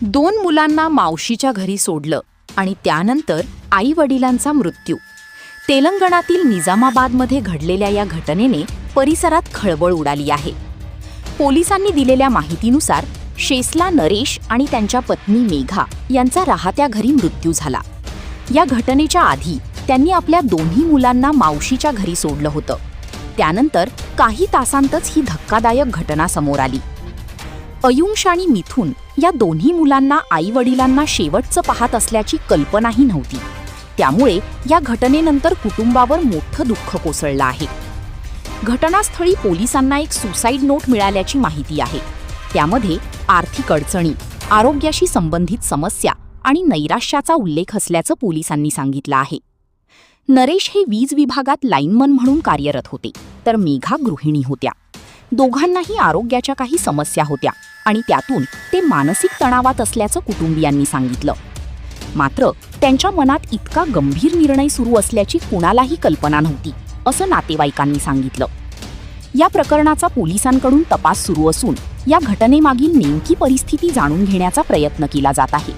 2 मुलांना मावशीच्या घरी सोडलं आणि त्यानंतर आई वडिलांचा मृत्यू. तेलंगणातील निजामाबादमध्ये घडलेल्या या घटनेने परिसरात खळबळ उडाली आहे. पोलिसांनी दिलेल्या माहितीनुसार शेसला नरेश आणि त्यांच्या पत्नी मेघा यांचा राहत्या घरी मृत्यू झाला. या घटनेच्या आधी त्यांनी आपल्या दोन्ही मुलांना मावशीच्या घरी सोडलं होतं. त्यानंतर काही तासांतच ही धक्कादायक घटना समोर आली. अयुंश आणि मिथुन या दोन्ही मुलांना आई वडिलांना शेवटचं पाहत असल्याची कल्पनाही नव्हती. त्यामुळे या घटनेनंतर कुटुंबावर मोठं दुःख कोसळलं आहे. घटनास्थळी पोलिसांना एक सुसाईड नोट मिळाल्याची माहिती आहे. त्यामध्ये आर्थिक अडचणी, आरोग्याशी संबंधित समस्या आणि नैराश्याचा उल्लेख असल्याचं पोलिसांनी सांगितलं आहे. नरेश हे वीज विभागात लाईनमन म्हणून कार्यरत होते, तर मेघा गृहिणी होत्या. दोघांनाही आरोग्याच्या काही समस्या होत्या आणि त्यातून ते मानसिक तणावात असल्याचं कुटुंबियांनी सांगितलं. मात्र त्यांच्या मनात इतका गंभीर निर्णय सुरू असल्याची कुणालाही कल्पना नव्हती, असं नातेवाईकांनी सांगितलं. या प्रकरणाचा पोलिसांकडून तपास सुरू असून या घटनेमागील नेमकी परिस्थिती जाणून घेण्याचा प्रयत्न केला जात आहे.